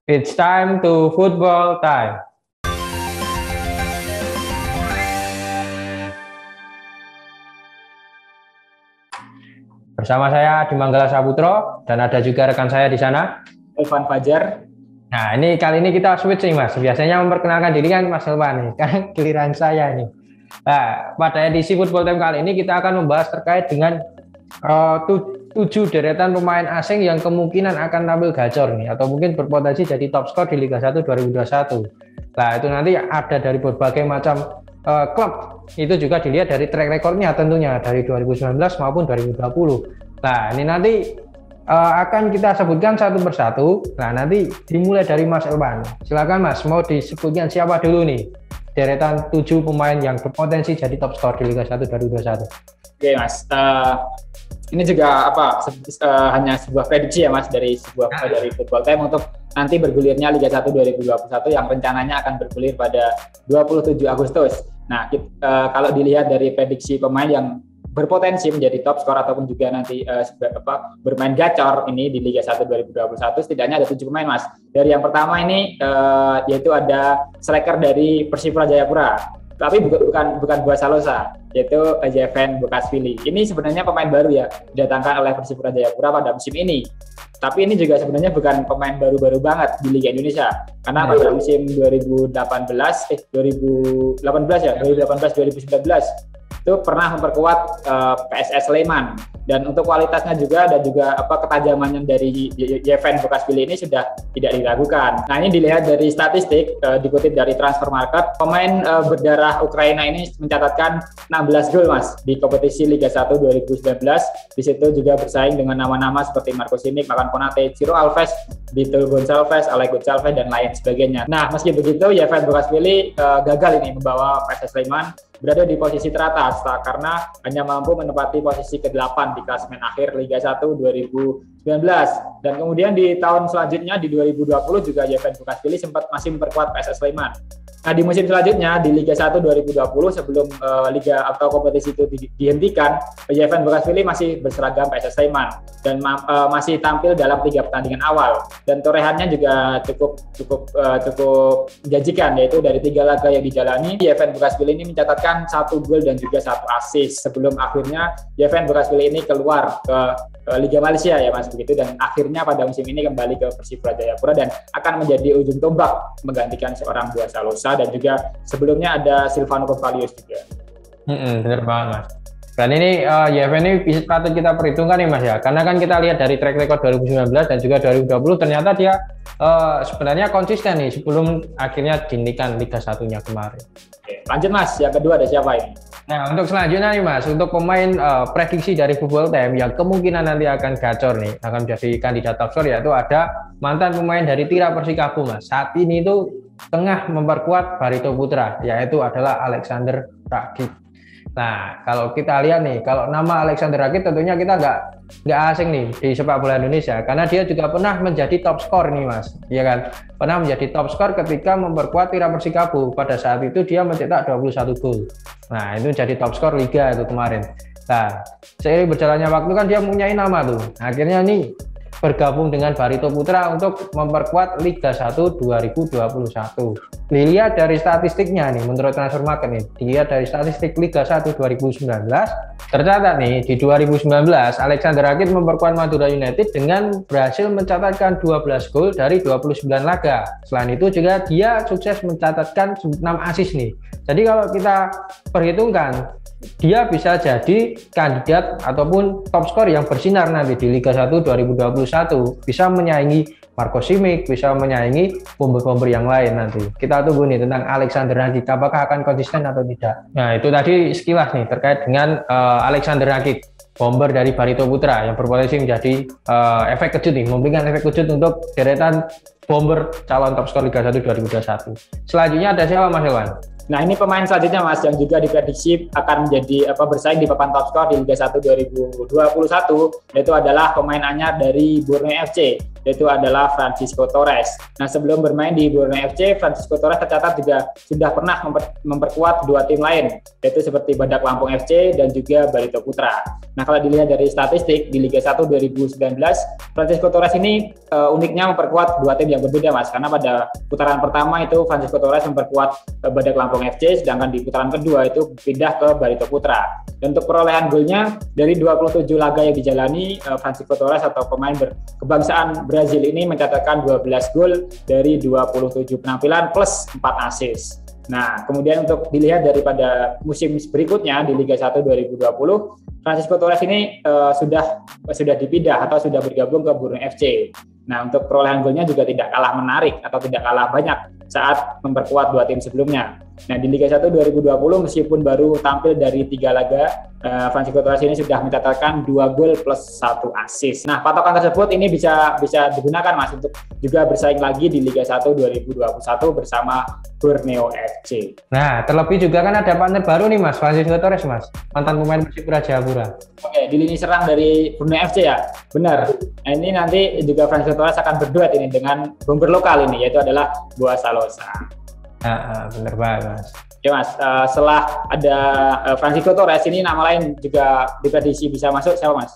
It's time to football time. Bersama saya di Manggala Saputro dan ada juga rekan saya di sana, Elvan Fajar. Nah, kali ini kita switch nih Mas. Biasanya memperkenalkan diri kan Mas Elvan nih, kan giliran saya nih. Nah, pada edisi Football Time kali ini kita akan membahas terkait dengan 7 deretan pemain asing yang kemungkinan akan tampil gacor nih, atau mungkin berpotensi jadi top skor di Liga 1 2021. Nah, itu nanti ada dari berbagai macam klub. Itu juga dilihat dari track recordnya tentunya dari 2019 maupun 2020. Nah, ini nanti akan kita sebutkan satu persatu. Nah, nanti dimulai dari Mas Elvan. Silakan Mas, mau disebutkan siapa dulu nih deretan 7 pemain yang berpotensi jadi top skor di Liga 1 2021. Oke Mas, ini juga hanya sebuah prediksi ya Mas dari Football Time untuk nanti bergulirnya Liga 1 2021 yang rencananya akan bergulir pada 27 Agustus. Nah, kalau dilihat dari prediksi pemain yang berpotensi menjadi top skor ataupun juga nanti bermain gacor ini di Liga 1 2021, setidaknya ada 7 pemain Mas. Dari yang pertama ini yaitu ada striker dari Persipura Jayapura, tapi bukan Bua Salosa, yaitu Jeven Bukashvili. Ini sebenarnya pemain baru ya, didatangkan oleh Persipura Jayapura pada musim ini. Tapi ini juga sebenarnya bukan pemain baru-baru banget di Liga Indonesia, karena pada musim 2018 2019 itu pernah memperkuat PSS Sleman, dan untuk kualitasnya juga dan juga ketajamannya dari Jeven Bukashvili ini sudah tidak diragukan. Nah, ini dilihat dari statistik dikutip dari Transfer Market, pemain berdarah Ukraina ini mencatatkan 16 gol Mas di kompetisi Liga 1 2019. Di situ juga bersaing dengan nama-nama seperti Marco Simic, Makan Konate, Ciro Alves, Vitor Gonçalves, Alex Gonçalves dan lain sebagainya. Nah, meski begitu Jeven Bukashvili gagal ini membawa PSS Sleman berada di posisi teratas karena hanya mampu menempati posisi ke-8 di klasemen akhir Liga 1 2019. Dan kemudian di tahun selanjutnya di 2020 juga Jeven Bukashvili masih memperkuat PSS Sleman. Nah, di musim selanjutnya di Liga 1 2020 sebelum liga atau kompetisi itu dihentikan, Jeven Bukashvili masih berseragam PSS Sleman dan masih tampil dalam 3 pertandingan awal, dan torehannya juga cukup menjanjikan, yaitu dari 3 laga yang dijalani Jeven Bukashvili ini mencatatkan 1 gol dan juga 1 assist sebelum akhirnya Jeven Bukashvili ini keluar ke Liga Malaysia ya Mas, begitu, dan akhirnya pada musim ini kembali ke Persipura Jayapura dan akan menjadi ujung tombak menggantikan seorang Bua Salosa, dan juga sebelumnya ada Silvano Kovalius juga. Benar banget Mas. Dan ini Jeven ini patut kita perhitungkan nih Mas ya, karena kan kita lihat dari track record 2019 dan juga 2020 ternyata dia sebenarnya konsisten nih sebelum akhirnya dihentikan Liga 1-nya kemarin. Oke, lanjut Mas, yang kedua ada siapa ini? Nah, untuk selanjutnya nih Mas, untuk pemain prediksi dari Football Time yang kemungkinan nanti akan gacor nih, akan menjadi kandidat top skor, yaitu ada mantan pemain dari Tira Persikabo Mas. Saat ini itu tengah memperkuat Barito Putra, yaitu adalah Alexander Rakitic. Nah, kalau kita lihat nih, kalau nama Alexander Rakitic tentunya kita nggak asing nih di sepak bola Indonesia, karena dia juga pernah menjadi top skor nih Mas, ya kan? Pernah menjadi top skor ketika memperkuat Tira Persikabo. Pada saat itu dia mencetak 21 gol. Nah, itu jadi top skor Liga itu kemarin. Nah, seiring berjalannya waktu kan dia mempunyai nama tuh. Akhirnya nih bergabung dengan Barito Putra untuk memperkuat Liga 1 2021. Dilihat dari statistiknya nih, menurut Transfer Market nih, dilihat dari statistik Liga 1 2019, tercatat nih di 2019 Alexander Rakitic memperkuat Madura United dengan berhasil mencatatkan 12 gol dari 29 laga. Selain itu juga dia sukses mencatatkan 6 assist nih. Jadi kalau kita perhitungkan, dia bisa jadi kandidat ataupun top skor yang bersinar nanti di Liga 1 2021, bisa menyaingi Marco Simic, bisa menyaingi bomber-bomber yang lain nanti. Kita tunggu nih tentang Alexander Rakitic, apakah akan konsisten atau tidak. Nah, itu tadi sekilas nih terkait dengan Alexander Rakitic, bomber dari Barito Putra yang berpotensi menjadi efek kejut nih, memberikan efek kejut untuk deretan bomber calon top skor Liga 1 2021. Selanjutnya ada siapa Mas Elvan? Nah, ini pemain selanjutnya Mas yang juga diprediksi akan menjadi bersaing di papan top skor di Liga 1 2021, yaitu adalah pemain anyar dari Borneo FC, yaitu adalah Francisco Torres. Nah, sebelum bermain di Borneo FC, Francisco Torres tercatat juga sudah pernah memperkuat dua tim lain, yaitu seperti Badak Lampung FC dan juga Barito Putra. Nah, kalau dilihat dari statistik di Liga 1 2019, Francisco Torres ini uniknya memperkuat dua tim yang berbeda, Mas, karena pada putaran pertama itu Francisco Torres memperkuat Badak Lampung FC, sedangkan di putaran kedua itu pindah ke Barito Putra. Dan untuk perolehan golnya dari 27 laga yang dijalani, Francisco Torres atau pemain berkebangsaan Brazil ini mencatatkan 12 gol dari 27 penampilan plus 4 assist. Nah, kemudian untuk dilihat daripada musim berikutnya di Liga 1 2020, Francisco Torres ini sudah dipindah atau sudah bergabung ke Borneo FC. Nah, untuk perolehan golnya juga tidak kalah menarik atau tidak kalah banyak saat memperkuat dua tim sebelumnya. Nah, di Liga 1 2020 meskipun baru tampil dari 3 laga, Francisco Torres ini sudah mencatatkan 2 gol plus 1 assist. Nah, patokan tersebut ini bisa digunakan, Mas, untuk juga bersaing lagi di Liga 1 2021 bersama Borneo FC. Nah, terlebih juga kan ada partner baru nih, Mas, Francisco Torres, Mas, mantan pemain Persipura Jayapura. Oke, di lini serang dari Borneo FC ya, benar. Nah, ini nanti juga Francisco Torres akan berduet ini dengan bomber lokal ini, yaitu adalah Boa Salosa. Benar banget, Mas. Ya, Mas, setelah ada Francisco Torres ini, nama lain juga diprediksi bisa masuk siapa, Mas?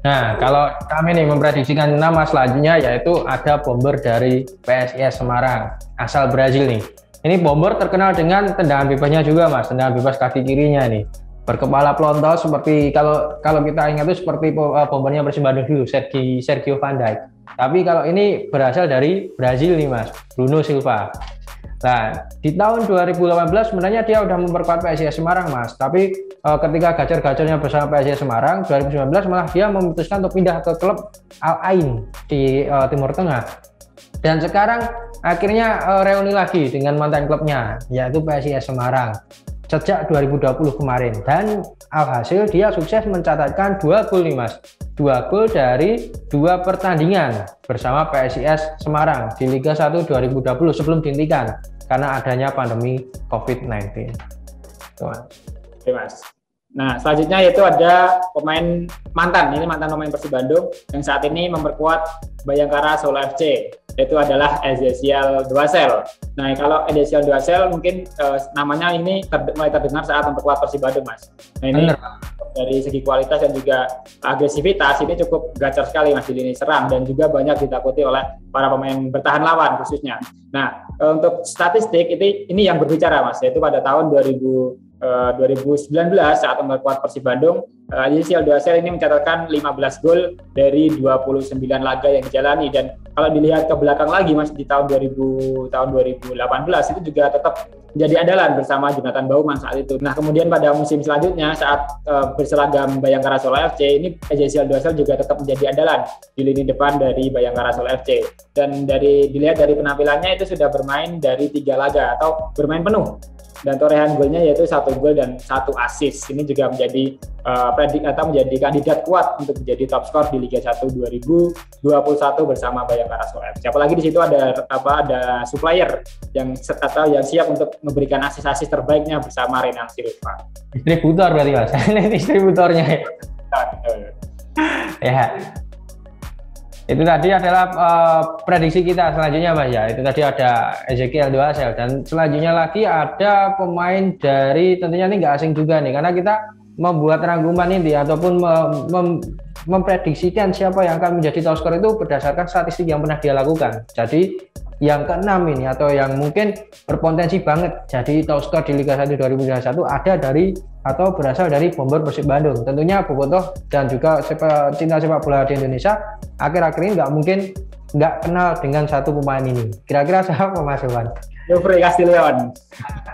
Nah, kalau kami nih memprediksikan nama selanjutnya yaitu ada bomber dari PSIS Semarang, asal Brazil nih. Ini bomber terkenal dengan tendangan bebasnya juga, Mas, tendangan bebas kaki kirinya nih. Berkepala pelontos seperti kalau kita ingat itu seperti bombernya Persib Bandung dulu, Sergio Van Dijk. Tapi kalau ini berasal dari Brazil nih, Mas, Bruno Silva. Nah, di tahun 2018 sebenarnya dia udah memperkuat PSIS Semarang, Mas. Tapi ketika gacor-gacornya bersama PSIS Semarang, 2019 malah dia memutuskan untuk pindah ke klub Al Ain di Timur Tengah. Dan sekarang akhirnya reuni lagi dengan mantan klubnya, yaitu PSIS Semarang sejak 2020 kemarin. Dan alhasil dia sukses mencatatkan 2 gol nih, Mas. 2 gol dari 2 pertandingan bersama PSIS Semarang di Liga 1 2020 sebelum dihentikan karena adanya pandemi COVID-19. Oke, Mas. Nah, selanjutnya yaitu ada pemain mantan pemain Persib Bandung yang saat ini memperkuat Bayangkara Solo FC, yaitu adalah Ezekiel Duasel. Nah, kalau Ezekiel Duasel mungkin namanya ini mulai terdengar saat memperkuat Persib Bandung, Mas. Nah, ini dari segi kualitas dan juga agresivitas ini cukup gacor sekali, Mas, di lini serang dan juga banyak ditakuti oleh para pemain bertahan lawan khususnya. Nah, untuk statistik ini yang berbicara, Mas, yaitu pada tahun 2019 saat memperkuat Persib Bandung, Ezekiel Duasel ini mencatatkan 15 gol dari 29 laga yang dijalani. Dan kalau dilihat ke belakang lagi, Mas, di tahun 2018 itu juga tetap menjadi andalan bersama Jonathan Baumann saat itu. Nah, kemudian pada musim selanjutnya saat berseragam Bayangkara Solo FC ini, Ezekiel Duasel juga tetap menjadi andalan di lini depan dari Bayangkara Solo FC. Dan dilihat dari penampilannya itu sudah bermain dari 3 laga atau bermain penuh. Dan torehan golnya yaitu 1 gol dan 1 assist. Ini juga menjadi menjadi kandidat kuat untuk menjadi top skor di Liga 1 2021 bersama Bayangkara Solo FC. Apalagi di situ ada supplier yang siap untuk memberikan assist terbaiknya bersama Renan Silva. Distributor berarti, Mas. Distributornya. Ya. Itu tadi adalah prediksi kita selanjutnya, Mas, ya. Itu tadi ada Ezekiel Duasel dan selanjutnya lagi ada pemain dari tentunya ini nggak asing juga nih karena kita membuat rangkuman ini ataupun memprediksikan siapa yang akan menjadi top skor itu berdasarkan statistik yang pernah dia lakukan. Jadi yang keenam ini atau yang mungkin berpotensi banget jadi top skor di Liga 1 2021 ada dari atau berasal dari bomber Persib Bandung. Tentunya Bobotoh dan juga cinta sepak bola di Indonesia akhir-akhir ini nggak kenal dengan satu pemain ini. Kira-kira siapa, Mas Iwan? Jofre Castellon.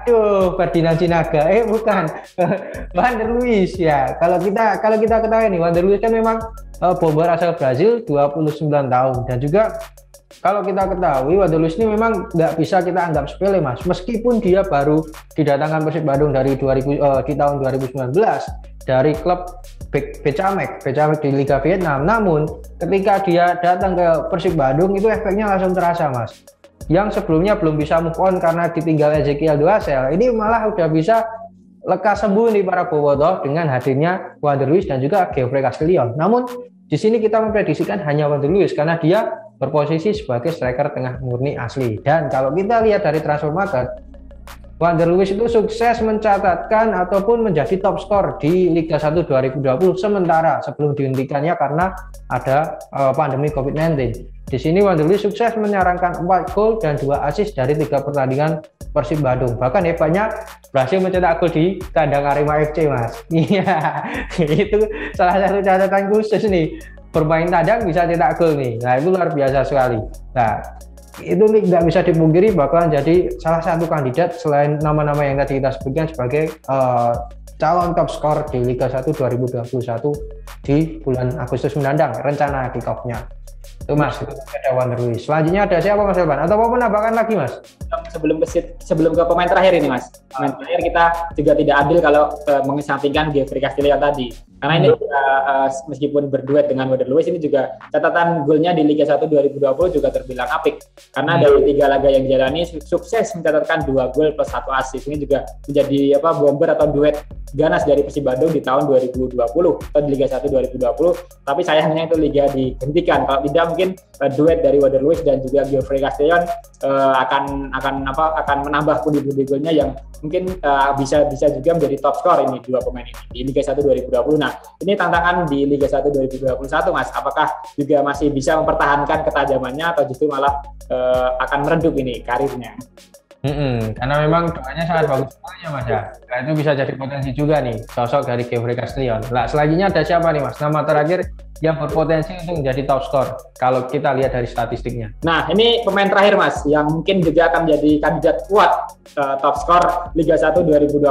Aduh, Ferdinand Sinaga. Bukan. Wander Luiz ya. Kalau kita ketahui nih, Wander Luiz kan memang bomber asal Brazil 29 tahun dan juga kalau kita ketahui Wander Luiz ini memang nggak bisa kita anggap sepele, Mas. Meskipun dia baru didatangkan Persib Bandung di tahun 2019 dari klub Becamek di Liga Vietnam. Namun ketika dia datang ke Persib Bandung itu efeknya langsung terasa, Mas. Yang sebelumnya belum bisa move on karena ditinggal Ezekiel Duasel, ini malah udah bisa lekas sembuh nih para bobotoh dengan hadirnya Wander Luiz dan juga Jofre Castellon. Namun Di sini kita memprediksikan hanya Wander Luiz karena dia berposisi sebagai striker tengah murni asli. Dan kalau kita lihat dari transfer market, Wander Luiz itu sukses mencatatkan ataupun menjadi top skor di Liga 1 2020 sementara sebelum dihentikannya karena ada pandemi COVID-19. Di sini Wander Luiz sukses menyarankan 4 gol dan 2 assist dari 3 pertandingan Persib Bandung. Bahkan hebatnya berhasil mencetak gol di kandang Arema FC, Mas. Iya, itu salah satu catatan khusus nih. Bermain tandang bisa cetak gol nih. Nah, itu luar biasa sekali. Nah, itu tidak bisa dipungkiri bakalan jadi salah satu kandidat selain nama-nama yang tadi kita sebutkan sebagai calon top skor di Liga 1 2021 di bulan Agustus mendatang, rencana kick-off-nya. Itu Mas, itu ada Wander Luiz. Selanjutnya ada siapa Mas Elvan? Atau mau menambahkan lagi Mas? Sebelum ke pemain terakhir ini Mas. Pemain terakhir kita juga tidak adil kalau mengesampingkan Geoffrey Castillo tadi. Karena ini juga, meskipun berduet dengan Wander Luiz, ini juga catatan golnya di Liga 1 2020 juga terbilang apik. Karena dari 3 laga yang dijalani sukses mencatatkan 2 gol plus 1 assist. Ini juga menjadi bomber atau duet ganas dari Persib Bandung di tahun 2020 atau di Liga 1 2020. Tapi sayangnya itu liga dihentikan. Kalau tidak mungkin duet dari Wander Luiz dan juga Geoffrey Castillo akan menambah pundi-pundi golnya yang mungkin bisa juga menjadi top skor ini 2 pemain ini di Liga 1 2020. Nah, ini tantangan di Liga 1 2021 Mas. Apakah juga masih bisa mempertahankan ketajamannya atau justru malah akan meredup ini karirnya? Karena memang doanya sangat bagus sekali ya Mas ya. Nah, itu bisa jadi potensi juga nih sosok dari Geoffrey Castillo. Nah, selanjutnya ada siapa nih Mas? Nama terakhir yang berpotensi untuk menjadi top skor kalau kita lihat dari statistiknya. Nah, ini pemain terakhir Mas yang mungkin juga akan menjadi kandidat kuat top skor Liga 1 2021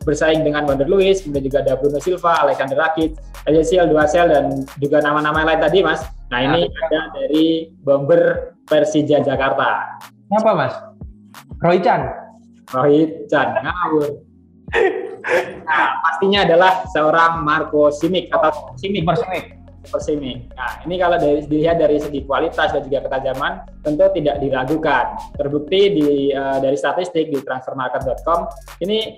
bersaing dengan Wander Luiz, kemudian juga ada Bruno Silva, Alexander Rakitic, Ezekiel Duasel dan juga nama-nama lain tadi Mas. Nah, ini ada dari bomber Persija Jakarta. Siapa Mas? Roy Chan ngawur. Nah, pastinya adalah seorang Marco Simic atau Simic. Nah, ini kalau dilihat dari segi kualitas dan juga ketajaman tentu tidak diragukan. Terbukti dari statistik di transfermarket.com ini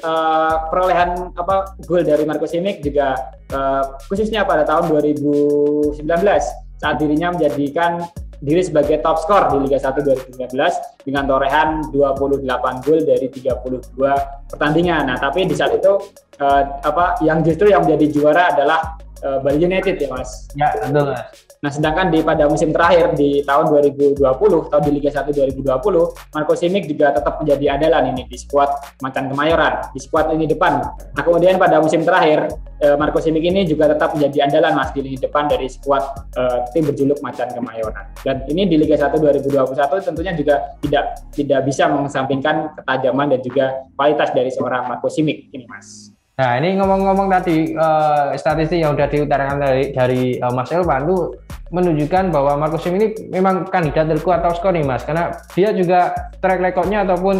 perolehan gol dari Marco Simic juga khususnya pada tahun 2019 saat dirinya menjadikan diri sebagai top skor di Liga 1 2019 dengan torehan 28 gol dari 32 pertandingan. Nah, tapi di saat itu yang menjadi juara adalah Bali United ya Mas. Ya, betul Mas. Nah, sedangkan pada musim terakhir di tahun 2020 atau di Liga 1 2020, Marco Simic juga tetap menjadi andalan ini di skuad Macan Kemayoran, di skuad lini depan. Nah, kemudian pada musim terakhir Marco Simic ini juga tetap menjadi andalan Mas di lini depan dari skuad tim berjuluk Macan Kemayoran. Dan ini di Liga 1 2021 tentunya juga tidak bisa mengesampingkan ketajaman dan juga kualitas dari seorang Marco Simic ini Mas. Nah, ini ngomong-ngomong tadi statistik yang sudah diutarakan dari Mas Elvan itu menunjukkan bahwa Marco Simic ini memang kandidat terkuat top skor nih Mas, karena dia juga track record-nya ataupun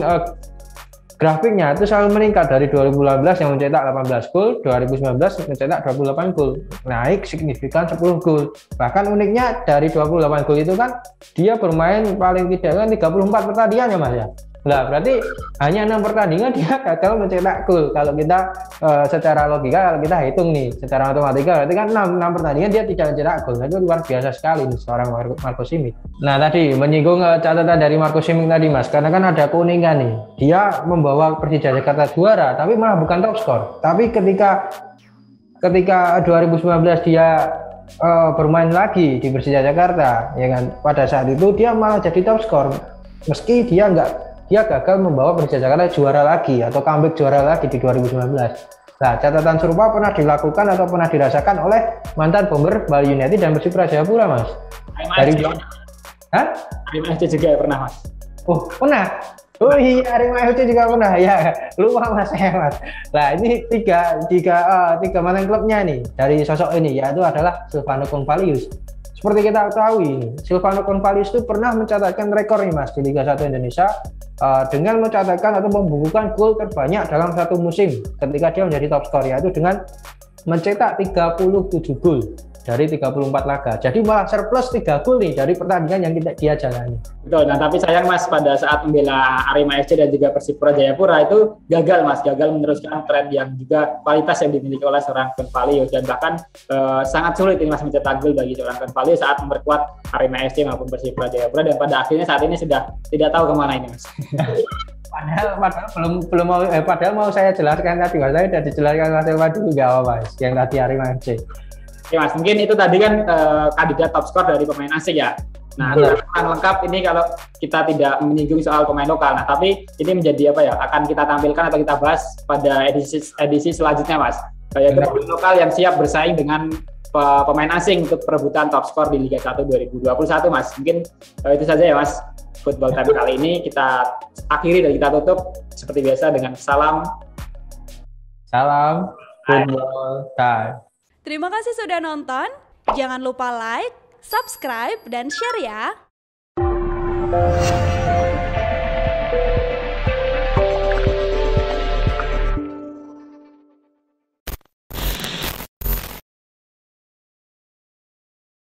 grafiknya itu selalu meningkat dari 2018 yang mencetak 18 gol, 2019 mencetak 28 gol, naik signifikan 10 gol. Bahkan uniknya dari 28 gol itu kan dia bermain paling tidak kan 34 pertandingan ya Mas ya. Nah, berarti hanya 6 pertandingan dia gagal mencetak gol. Kalau kita secara logika, kalau kita hitung nih secara matematika, berarti kan 6 pertandingan dia tidak mencetak gol. Nah, itu luar biasa sekali nih seorang Marco Simic. Nah, tadi menyinggung catatan dari Marco Simic tadi Mas, karena kan ada keunikan nih. Dia membawa Persija Jakarta juara, tapi malah bukan top skor. Tapi ketika 2019 dia bermain lagi di Persija Jakarta, ya kan? Pada saat itu dia malah jadi top skor. Meski dia gagal membawa Persija Jakarta juara lagi atau comeback juara lagi di 2019. Nah, catatan serupa pernah dilakukan atau pernah dirasakan oleh mantan bomber Bali United dan Persipura Jayapura, Mas. Arema FC juga pernah, Mas. Oh, pernah. Oh iya, Arema FC juga pernah. Ya, lupa Mas Hemat. Nah, ini tiga mantan klubnya nih dari sosok ini, yaitu adalah Silvano Convalius. Seperti kita ketahui, Silvano Convalius itu pernah mencatatkan rekor nih Mas di Liga 1 Indonesia dengan mencatatkan atau membukukan gol terbanyak dalam satu musim ketika dia menjadi top skor, yaitu dengan mencetak 37 gol. dari 34 laga. Jadi malah surplus 3 gol nih dari pertandingan yang dia jalani. Betul. Nah, tapi sayang Mas, pada saat membela Arema FC dan juga Persipura Jayapura itu gagal meneruskan tren yang juga kualitas yang dimiliki oleh seorang Carvalho, dan bahkan sangat sulit ini Mas mencetak gol bagi seorang Carvalho saat memperkuat Arema FC maupun Persipura Jayapura, dan pada akhirnya saat ini sudah tidak tahu kemana ini Mas. Padahal mau saya jelaskan tadi Mas, saya sudah dijelaskan Mas Elva dulu nggak apa Mas, yang tadi Arema FC. Oke Mas, mungkin itu tadi kan kandidat top skor dari pemain asing ya. Nah, yang lengkap ini kalau kita tidak menyinggung soal pemain lokal. Nah, tapi ini menjadi apa ya? Akan kita tampilkan atau kita bahas pada edisi selanjutnya Mas. Yaitu pemain lokal yang siap bersaing dengan pemain asing untuk perebutan top skor di Liga 1 2021 Mas. Mungkin itu saja ya Mas. Football Time kali ini kita akhiri dan kita tutup seperti biasa dengan salam Football Time. Terima kasih sudah nonton. Jangan lupa like, subscribe, dan share ya.